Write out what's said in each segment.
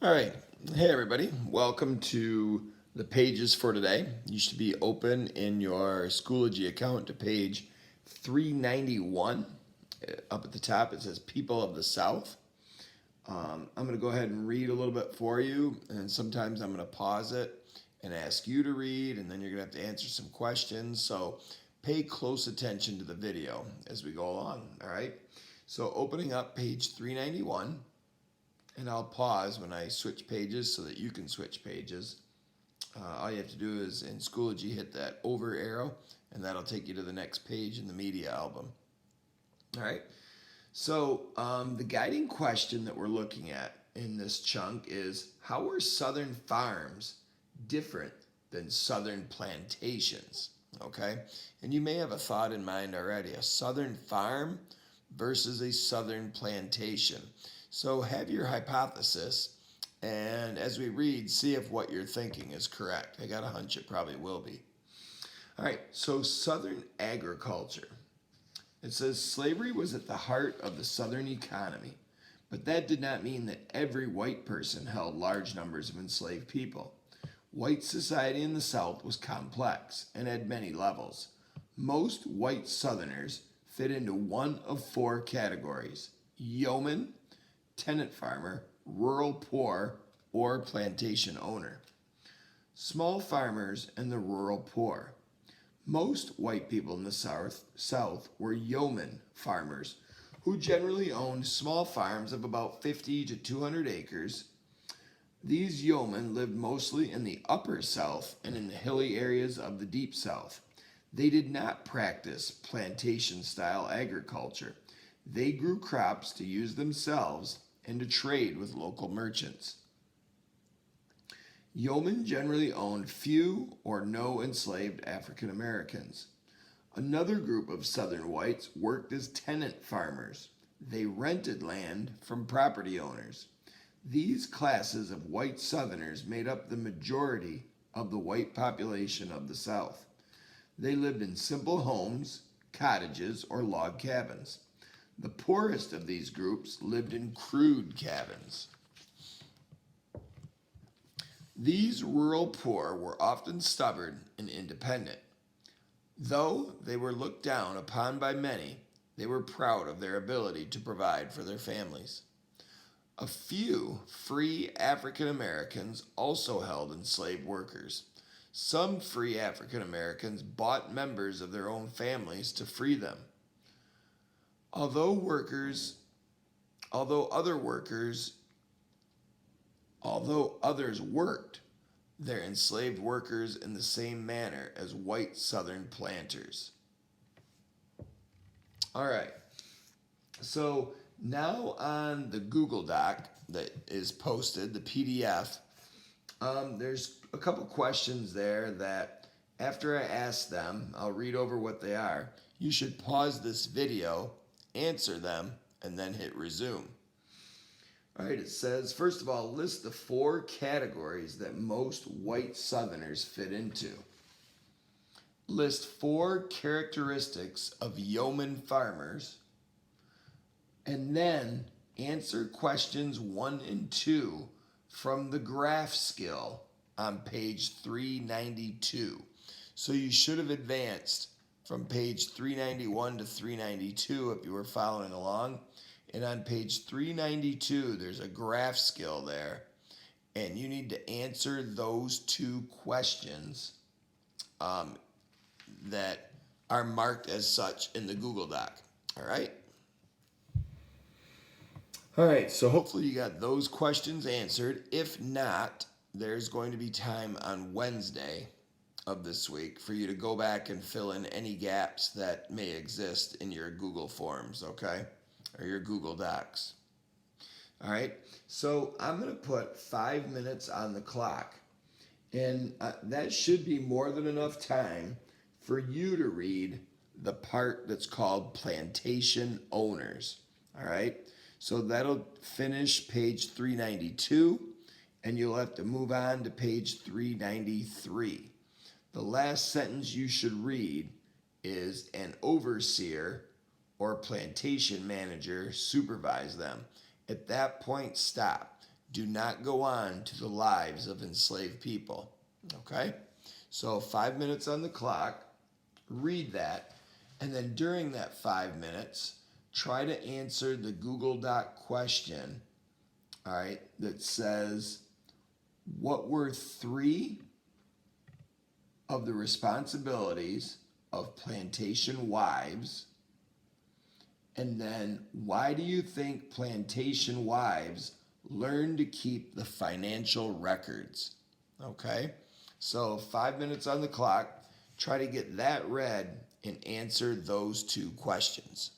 All right. Hey, everybody. Welcome to the pages for today. You should be open in your Schoology account to page 391. Up at the top, it says People of the South. I'm going to go ahead and read a little bit for you, and sometimes I'm going to pause it and ask you to read, and then you're going to have to answer some questions. So pay close attention to the video as we go along. All right. So opening up page 391. And I'll pause when I switch pages so that you can switch pages. All you have to do is in Schoology hit that over arrow, and that'll take you to the next page in the media album. All right. So the guiding question that we're looking at in this chunk is, how are Southern farms different than Southern plantations? Okay. And you may have a thought in mind already, a Southern farm versus a Southern plantation. So have your hypothesis, and as we read, see if what you're thinking is correct. I got a hunch it probably will be. All right, so Southern agriculture. It says slavery was at the heart of the Southern economy, but that did not mean that every white person held large numbers of enslaved people. White society in the South was complex and had many levels. Most white Southerners fit into one of four categories: yeoman, tenant farmer, rural poor, or plantation owner. Small farmers and the rural poor. Most white people in the South were yeoman farmers who generally owned small farms of about 50 to 200 acres. These yeomen lived mostly in the upper South and in the hilly areas of the deep South. They did not practice plantation-style agriculture. They grew crops to use themselves and to trade with local merchants. Yeomen generally owned few or no enslaved African Americans. Another group of Southern whites worked as tenant farmers. They rented land from property owners. These classes of white Southerners made up the majority of the white population of the South. They lived in simple homes, cottages, or log cabins. The poorest of these groups lived in crude cabins. These rural poor were often stubborn and independent. Though they were looked down upon by many, they were proud of their ability to provide for their families. A few free African Americans also held enslaved workers. Some free African Americans bought members of their own families to free them. Although others worked, their enslaved workers in the same manner as white Southern planters. All right, so now on the Google Doc that is posted, the PDF, there's a couple questions there that after I ask them, I'll read over what they are. You should pause this video, answer them, and then hit resume. All right, it says, first of all, list the four categories that most white Southerners fit into. List four characteristics of yeoman farmers, and then answer questions 1 and 2 from the graph skill on page 392. So you should have advanced from page 391 to 392 if you were following along. And on page 392, there's a graph skill there. And you need to answer those two questions that are marked as such in the Google Doc. All right? All right, so hopefully you got those questions answered. If not, there's going to be time on Wednesday of this week for you to go back and fill in any gaps that may exist in your Google Forms, okay? Or your Google Docs. All right, so I'm going to put 5 minutes on the clock, and that should be more than enough time for you to read the part that's called Plantation Owners. All right, so that'll finish page 392, and you'll have to move on to page 393. The last sentence you should read is an overseer or plantation manager supervise them. At that point, stop. do not go on to the lives of enslaved people. Okay? So 5 minutes on the clock, read that, and then during that 5 minutes, try to answer the Google Doc question, all right, that says, what were 3 of the responsibilities of plantation wives? And then, why do you think plantation wives learn to keep the financial records? Okay, so 5 minutes on the clock. Try to get that read and answer those 2 questions.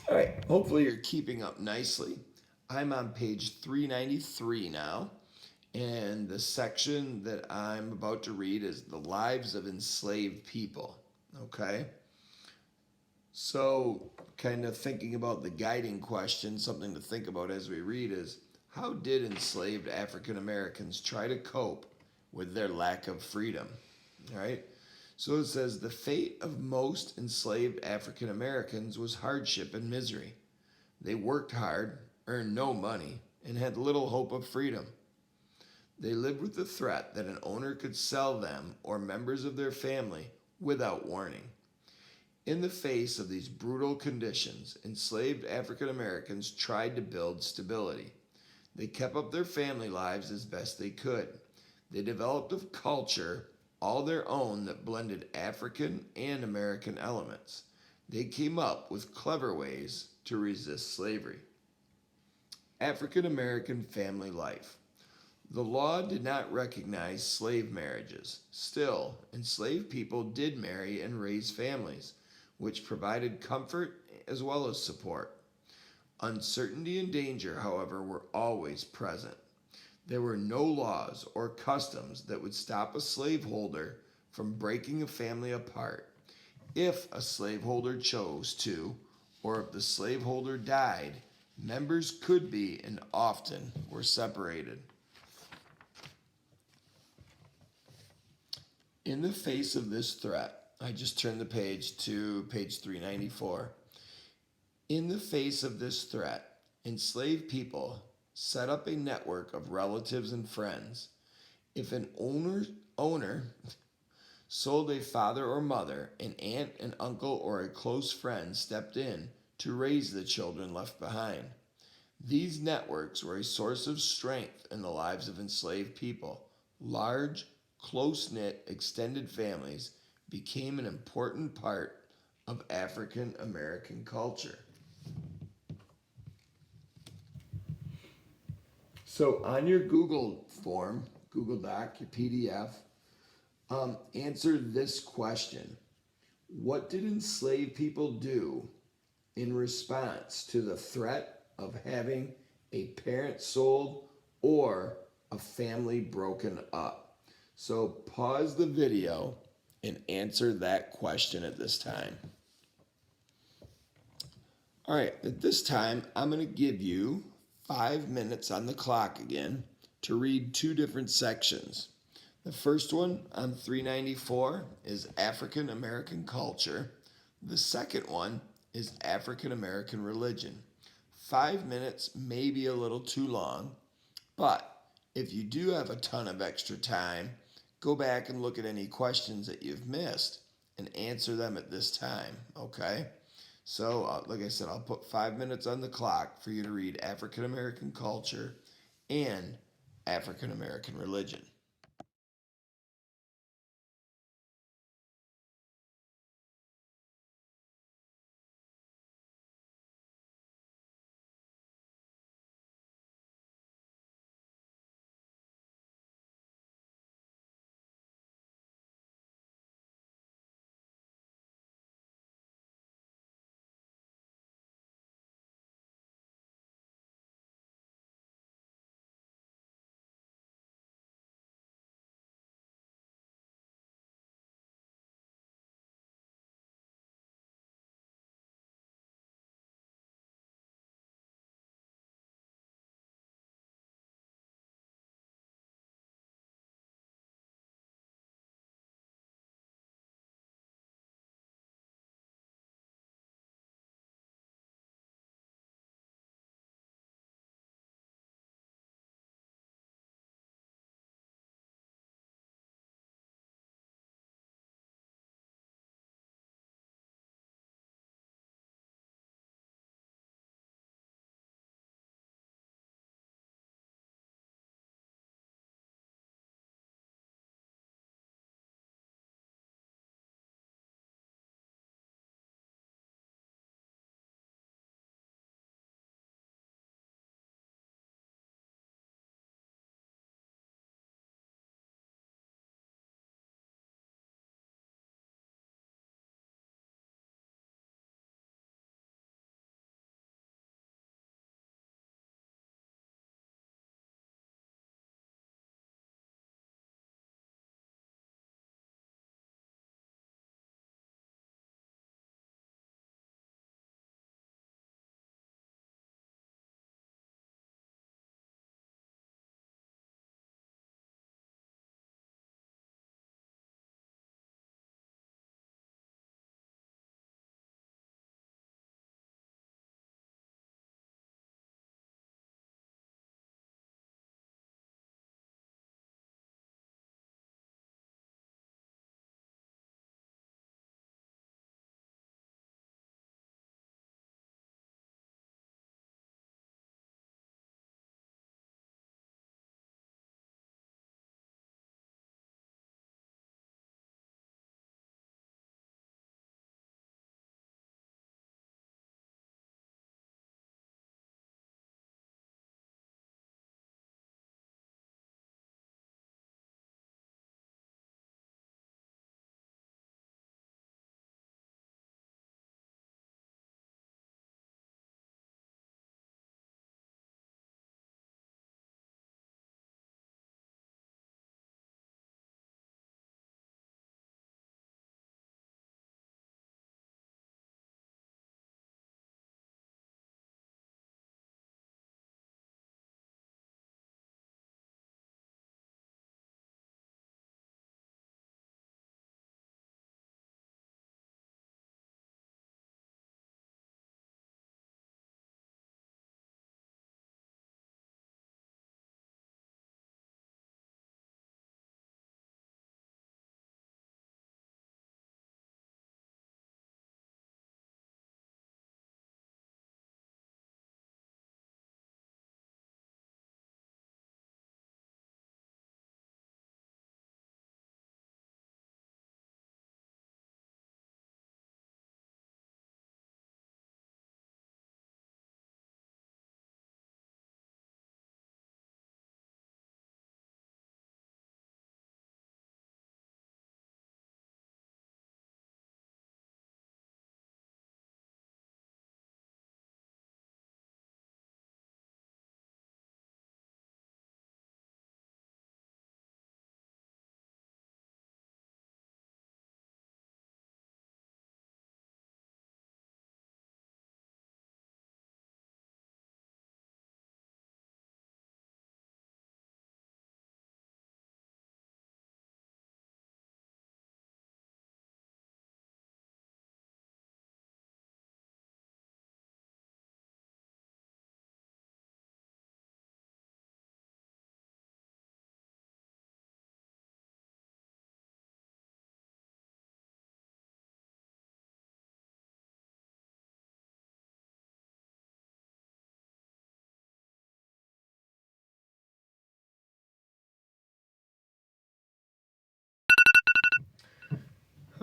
All right, hopefully you're keeping up nicely. I'm on page 393 now, and the section that I'm about to read is The Lives of Enslaved People. Okay? So, kind of thinking about the guiding question, something to think about as we read is how did enslaved African Americans try to cope with their lack of freedom? All right? So it says the fate of most enslaved African Americans was hardship and misery. They worked hard, earned no money, and had little hope of freedom. They lived with the threat that an owner could sell them or members of their family without warning. In the face of these brutal conditions, enslaved African Americans tried to build stability. They kept up their family lives as best they could. They developed a culture all their own that blended African and American elements. They came up with clever ways to resist slavery. African American family life. The law did not recognize slave marriages. Still, enslaved people did marry and raise families, which provided comfort as well as support. Uncertainty and danger, however, were always present. There were no laws or customs that would stop a slaveholder from breaking a family apart. If a slaveholder chose to, or if the slaveholder died, members could be and often were separated. In the face of this threat, I just turned the page to page 394. In the face of this threat, enslaved people set up a network of relatives and friends. If an owner sold a father or mother, an aunt, an uncle, or a close friend stepped in to raise the children left behind. These networks were a source of strength in the lives of enslaved people. Large, close knit, extended families became an important part of African American culture. So, on your Google form, Google Doc, your PDF, answer this question. What did enslaved people do in response to the threat of having a parent sold or a family broken up? So pause the video and answer that question at this time. All right, at this time, I'm going to give you 5 minutes on the clock again to read two different sections. The first one on 394 is African American culture. The second one is African American religion. 5 minutes may be a little too long, but if you do have a ton of extra time, go back and look at any questions that you've missed and answer them at this time, okay? So, like I said, I'll put 5 minutes on the clock for you to read African American culture and African American religion.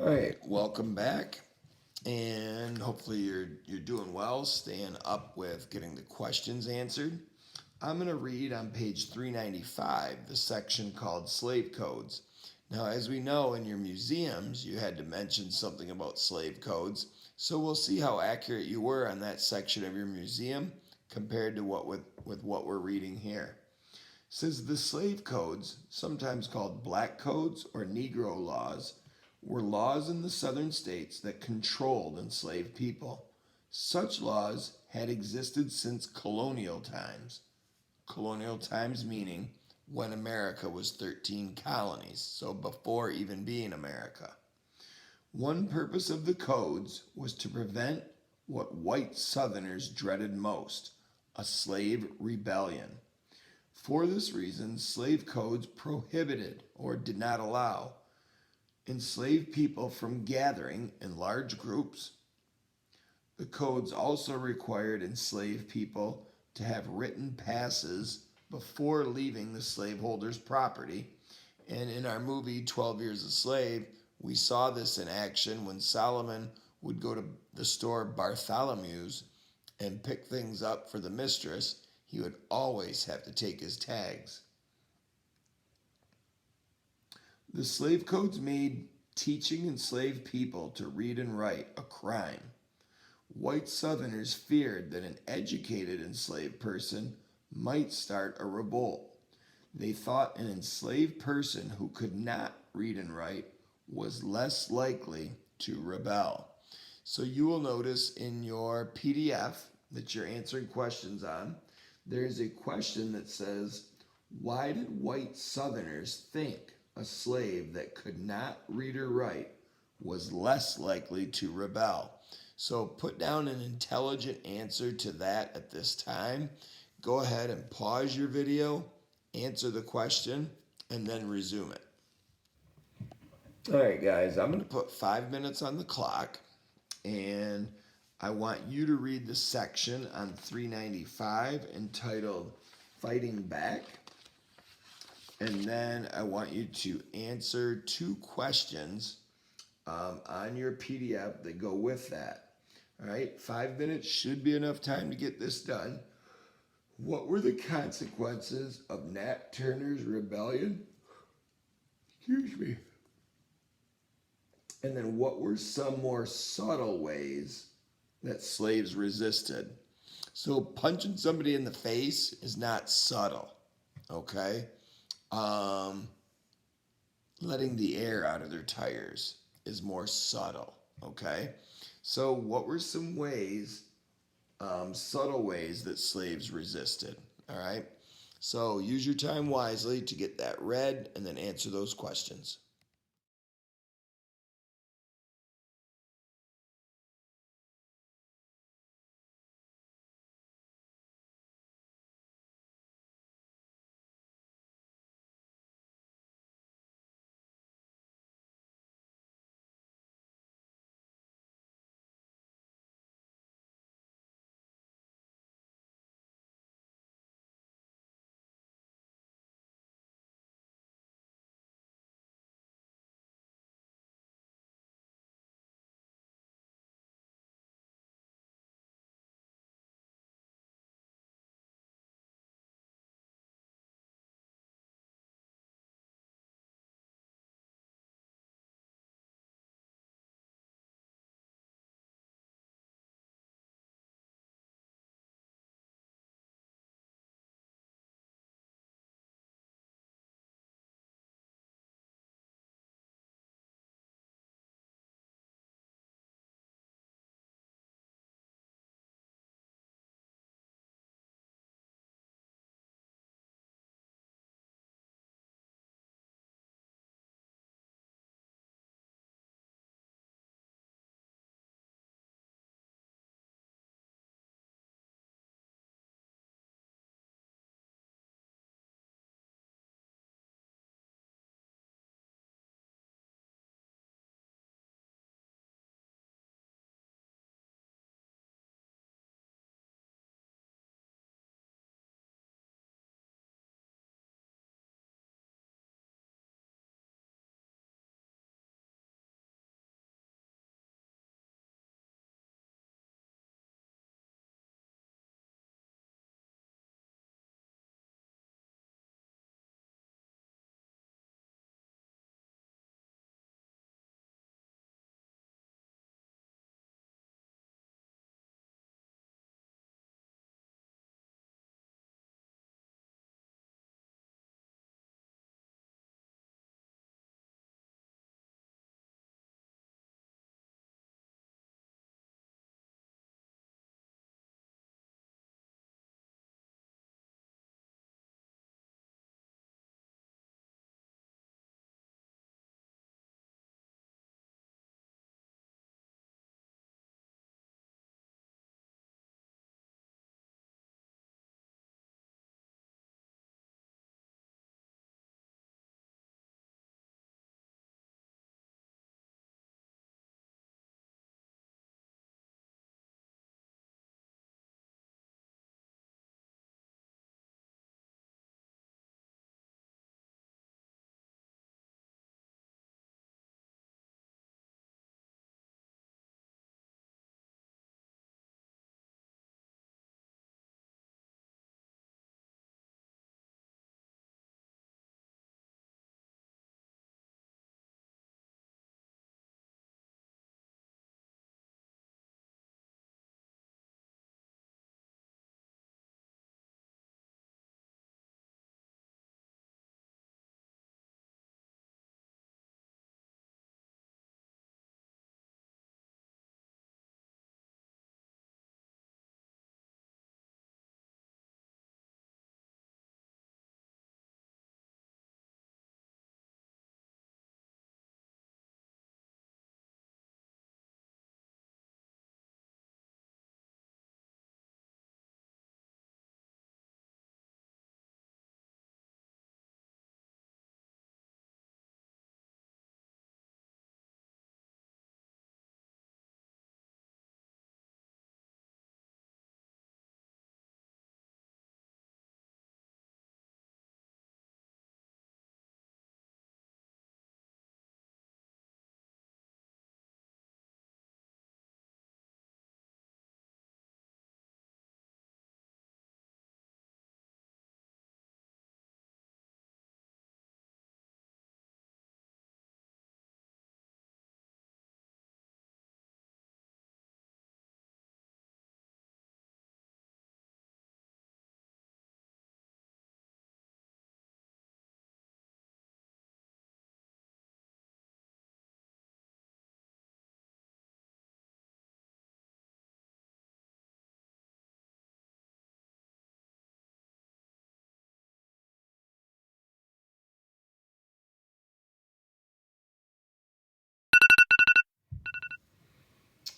All right, welcome back, and hopefully you're doing well, staying up with getting the questions answered. I'm going to read on page 395 the section called Slave Codes. Now, as we know, in your museums, you had to mention something about slave codes, so we'll see how accurate you were on that section of your museum compared to with what we're reading here. It says the slave codes, sometimes called black codes or Negro laws, were laws in the southern states that controlled enslaved people. Such laws had existed since colonial times. Colonial times meaning when America was 13 colonies, so before even being America. One purpose of the codes was to prevent what white Southerners dreaded most, a slave rebellion. For this reason, slave codes prohibited or did not allow enslaved people from gathering in large groups. The codes also required enslaved people to have written passes before leaving the slaveholder's property. And in our movie 12 Years a Slave, we saw this in action when Solomon would go to the store Bartholomew's and pick things up for the mistress. He would always have to take his tags. The slave codes made teaching enslaved people to read and write a crime. White Southerners feared that an educated enslaved person might start a revolt. They thought an enslaved person who could not read and write was less likely to rebel. So you will notice in your PDF that you're answering questions on, there's a question that says, why did white Southerners think a slave that could not read or write was less likely to rebel? So put down an intelligent answer to that at this time. Go ahead and pause your video, answer the question, and then resume it. All right, guys, I'm going to put 5 minutes on the clock, and I want you to read the section on 395 entitled Fighting Back. And then I want you to answer 2 questions on your PDF that go with that. All right, 5 minutes should be enough time to get this done. What were the consequences of Nat Turner's rebellion? Excuse me. And then what were some more subtle ways that slaves resisted? So punching somebody in the face is not subtle, okay? Letting the air out of their tires is more subtle, okay? So what were some ways, subtle ways that slaves resisted, all right? So use your time wisely to get that read and then answer those questions.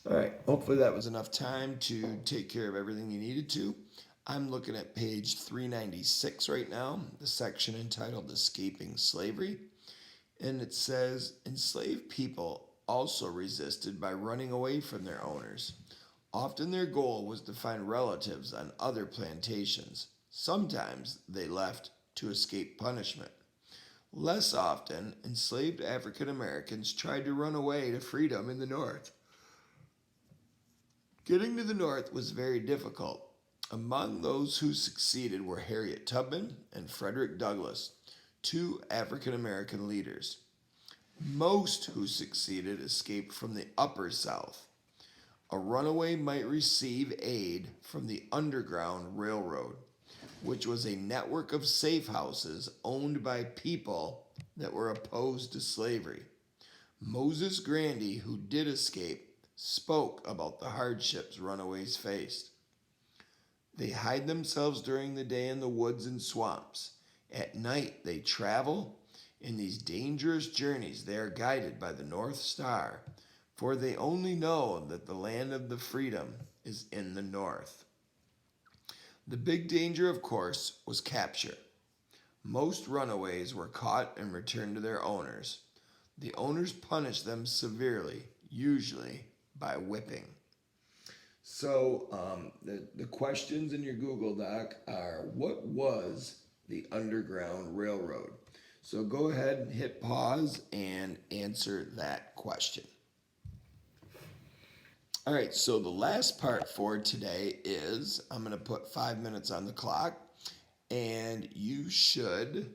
All right, hopefully that was enough time to take care of everything you needed to. I'm looking at page 396 right now, the section entitled Escaping Slavery. And it says, enslaved people also resisted by running away from their owners. Often their goal was to find relatives on other plantations. Sometimes they left to escape punishment. Less often, enslaved African Americans tried to run away to freedom in the North. Getting to the North was very difficult. Among those who succeeded were Harriet Tubman and Frederick Douglass, two African American leaders. Most who succeeded escaped from the Upper South. A runaway might receive aid from the Underground Railroad, which was a network of safe houses owned by people that were opposed to slavery. Moses Grandy, who did escape, spoke about the hardships runaways faced. They hide themselves during the day in the woods and swamps. At night, they travel. In these dangerous journeys, they are guided by the North Star, for they only know that the land of the freedom is in the North. The big danger, of course, was capture. Most runaways were caught and returned to their owners. The owners punished them severely, usually by whipping. So the questions in your Google Doc are, what was the Underground Railroad? So go ahead and hit pause and answer that question. All right, so the last part for today is I'm going to put 5 minutes on the clock, and you should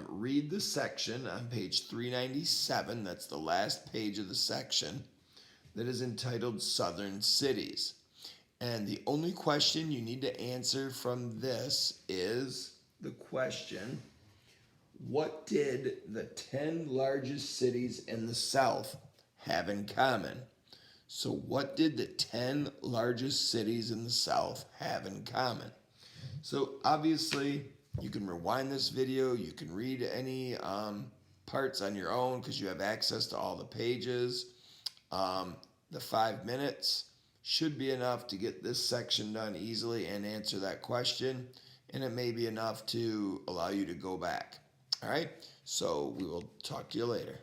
read the section on page 397. That's the last page of the section that is entitled Southern Cities. And the only question you need to answer from this is the question, what did the 10 largest cities in the South have in common? So what did the 10 largest cities in the South have in common? So obviously you can rewind this video, you can read any parts on your own because you have access to all the pages. The 5 minutes should be enough to get this section done easily and answer that question, and it may be enough to allow you to go back. All right, so we will talk to you later.